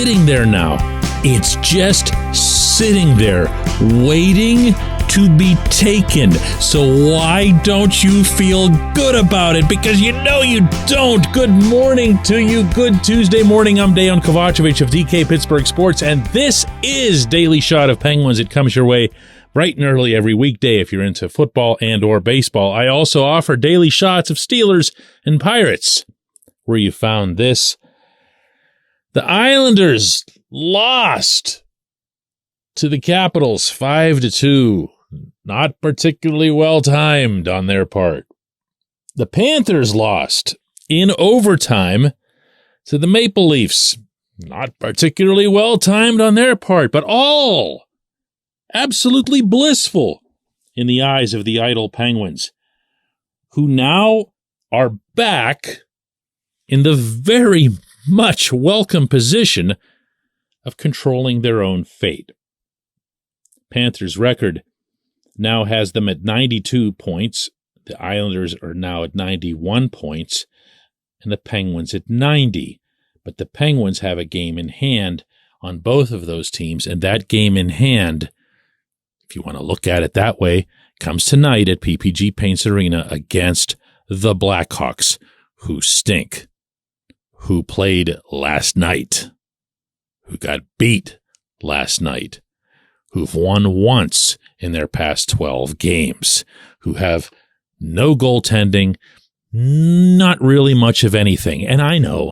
sitting there now. It's just sitting there, waiting to be taken. So why don't you feel good about it? Because you know you don't. Good morning to you. Good Tuesday morning. I'm Dejan Kovacevic of DK Pittsburgh Sports, and this is Daily Shot of Penguins. It comes your way bright and early every weekday if you're into football and or baseball. I also offer daily shots of Steelers and Pirates. Where you found this: the Islanders lost to the Capitals 5-2. Not particularly well timed on their part. The Panthers lost in overtime to the Maple Leafs. Not particularly well timed on their part, but all absolutely blissful in the eyes of the idle Penguins, who now are back in the very much welcome position of controlling their own fate. Panthers' record now has them at 92 points. The Islanders are now at 91 points, and the Penguins at 90. But the Penguins have a game in hand on both of those teams, and that game in hand, if you want to look at it that way, comes tonight at PPG Paints Arena against the Blackhawks, who stink, who played last night, who got beat last night, who've won once in their past 12 games, who have no goaltending, not really much of anything. And I know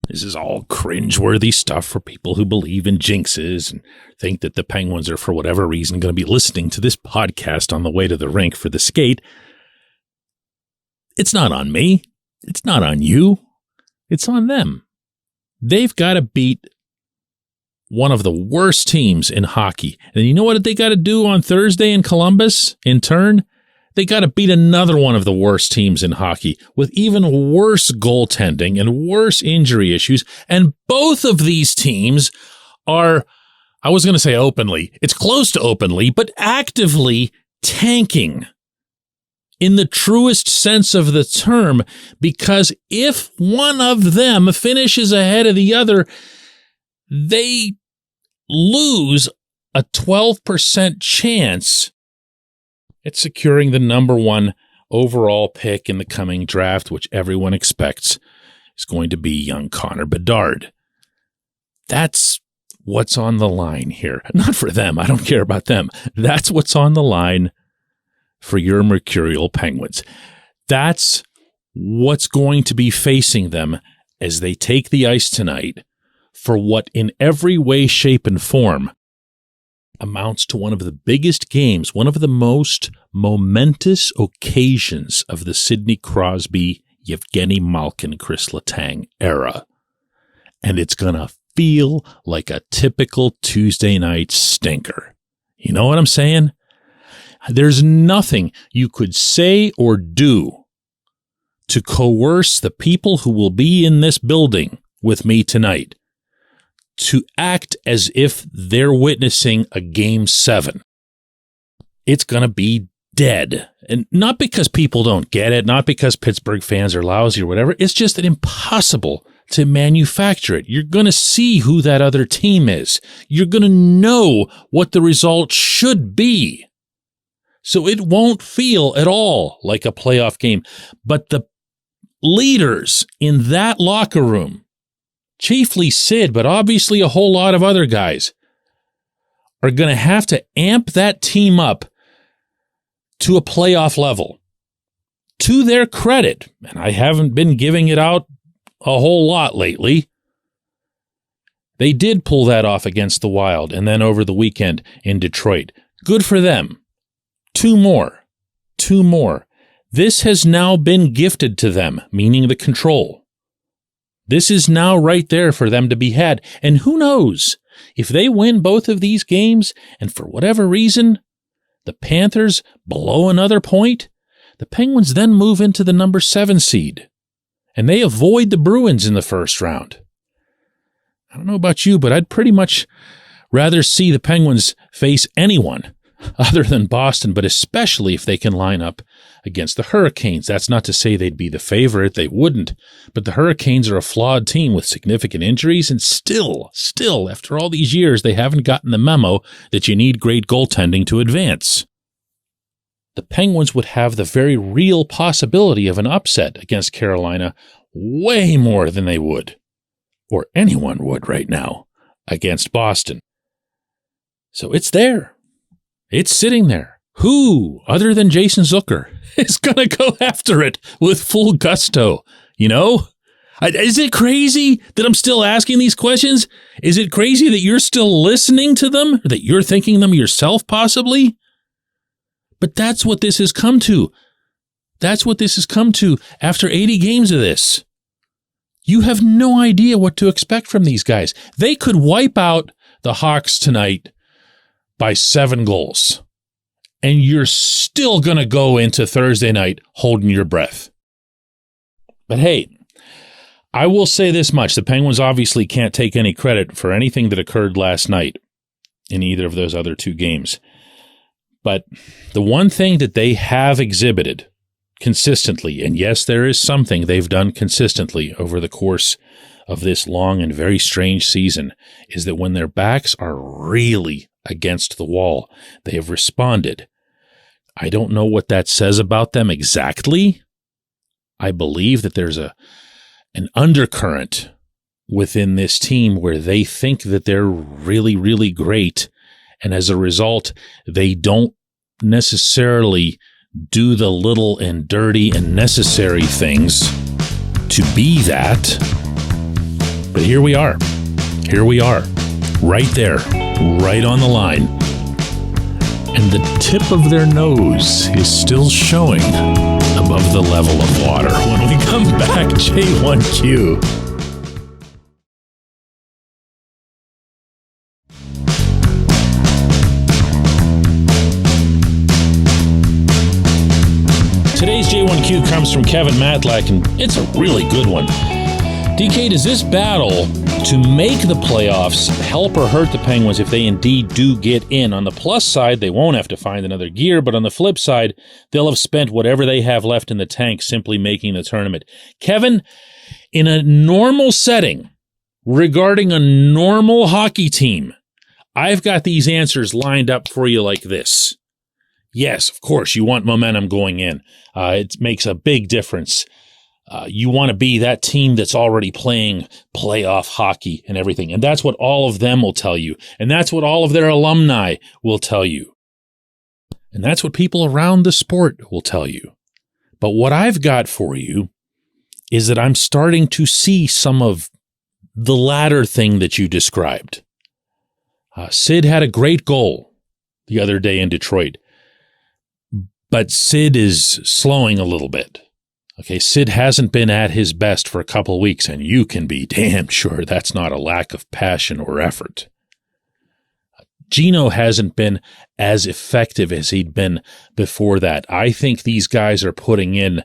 this is all cringeworthy stuff for people who believe in jinxes and think that the Penguins are, for whatever reason, going to be listening to this podcast on the way to the rink for the skate. It's not on me. It's not on you. It's on them. They've got to beat one of the worst teams in hockey. And you know what they got to do on Thursday in Columbus in turn? They got to beat another one of the worst teams in hockey with even worse goaltending and worse injury issues. And both of these teams are, I was going to say openly, it's close to openly, but actively tanking in the truest sense of the term, because if one of them finishes ahead of the other, they lose a 12% chance at securing the number one overall pick in the coming draft, which everyone expects is going to be young Connor Bedard. That's what's on the line here. Not for them. I don't care about them. That's what's on the line for your Mercurial Penguins. That's what's going to be facing them as they take the ice tonight for what in every way, shape, and form amounts to one of the biggest games, one of the most momentous occasions of the Sidney Crosby, Evgeny Malkin, Chris Letang era. And it's going to feel like a typical Tuesday night stinker. You know what I'm saying? There's nothing you could say or do to coerce the people who will be in this building with me tonight to act as if they're witnessing a Game 7. It's going to be dead. And not because people don't get it, not because Pittsburgh fans are lousy or whatever. It's just impossible to manufacture it. You're going to see who that other team is. You're going to know what the result should be. So it won't feel at all like a playoff game. But the leaders in that locker room, chiefly Sid, but obviously a whole lot of other guys, are going to have to amp that team up to a playoff level. To their credit, and I haven't been giving it out a whole lot lately, they did pull that off against the Wild and then over the weekend in Detroit. Good for them. Two more. This has now been gifted to them, meaning the control. This is now right there for them to be had. And who knows, if they win both of these games and for whatever reason, the Panthers blow another point, the Penguins then move into the number 7 seed. And they avoid the Bruins in the first round. I don't know about you, but I'd pretty much rather see the Penguins face anyone other than Boston, but especially if they can line up against the Hurricanes. That's not to say they'd be the favorite. They wouldn't. But the Hurricanes are a flawed team with significant injuries, and still, after all these years, they haven't gotten the memo that you need great goaltending to advance. The Penguins would have the very real possibility of an upset against Carolina way more than they would, or anyone would right now, against Boston. So it's there. It's sitting there. Who, other than Jason Zucker, is going to go after it with full gusto? You know? Is it crazy that I'm still asking these questions? Is it crazy that you're still listening to them? Or that you're thinking them yourself, possibly? But that's what this has come to. That's what this has come to after 80 games of this. You have no idea what to expect from these guys. They could wipe out the Hawks tonight by 7 goals. And you're still going to go into Thursday night holding your breath. But hey, I will say this much. The Penguins obviously can't take any credit for anything that occurred last night in either of those other 2 games. But the one thing that they have exhibited consistently, and yes, there is something they've done consistently over the course of this long and very strange season, is that when their backs are really against the wall, they have responded. I don't know what that says about them exactly. I believe that there's an undercurrent within this team where they think that they're really, really great, and as a result, they don't necessarily do the little and dirty and necessary things to be that. But here we are. Right there, right on the line. And the tip of their nose is still showing above the level of water. When we come back, J1Q. Today's J1Q comes from Kevin Matlack, and it's a really good one. DK, does this battle to make the playoffs help or hurt the Penguins if they indeed do get in? On the plus side, they won't have to find another gear, but on the flip side, they'll have spent whatever they have left in the tank simply making the tournament. Kevin, in a normal setting, regarding a normal hockey team, I've got these answers lined up for you like this. Yes, of course, you want momentum going in. It makes a big difference. You want to be that team that's already playing playoff hockey and everything. And that's what all of them will tell you. And that's what all of their alumni will tell you. And that's what people around the sport will tell you. But what I've got for you is that I'm starting to see some of the latter thing that you described. Sid had a great goal the other day in Detroit. But Sid is slowing a little bit. Okay, Sid hasn't been at his best for a couple of weeks, and you can be damn sure that's not a lack of passion or effort. Gino hasn't been as effective as he'd been before that. I think these guys are putting in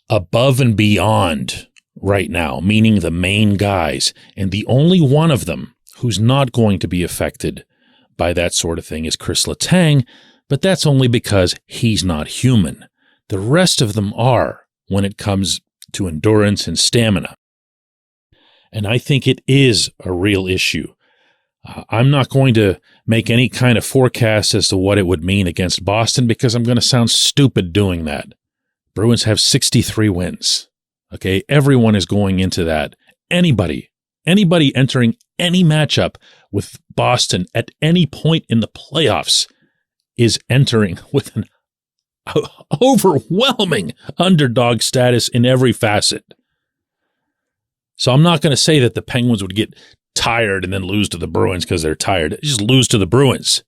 above and beyond right now, meaning the main guys, and the only one of them who's not going to be affected by that sort of thing is Chris Letang, but that's only because he's not human. The rest of them are when it comes to endurance and stamina. And I think it is a real issue. I'm not going to make any kind of forecast as to what it would mean against Boston because I'm going to sound stupid doing that. Bruins have 63 wins. Okay, everyone is going into that. Anybody entering any matchup with Boston at any point in the playoffs is entering with an overwhelming underdog status in every facet. So I'm not going to say that the Penguins would get tired and then lose to the Bruins because they're tired. Just lose to the Bruins.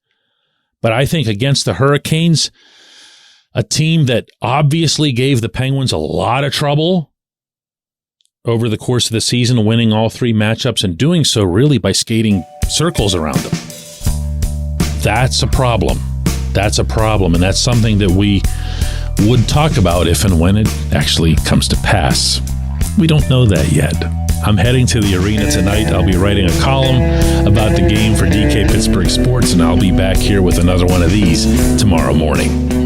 But I think against the Hurricanes, a team that obviously gave the Penguins a lot of trouble over the course of the season, winning all 3 matchups and doing so really by skating circles around them. That's a problem. That's a problem, and that's something that we would talk about if and when it actually comes to pass. We don't know that yet. I'm heading to the arena tonight. I'll be writing a column about the game for DK Pittsburgh Sports, and I'll be back here with another one of these tomorrow morning.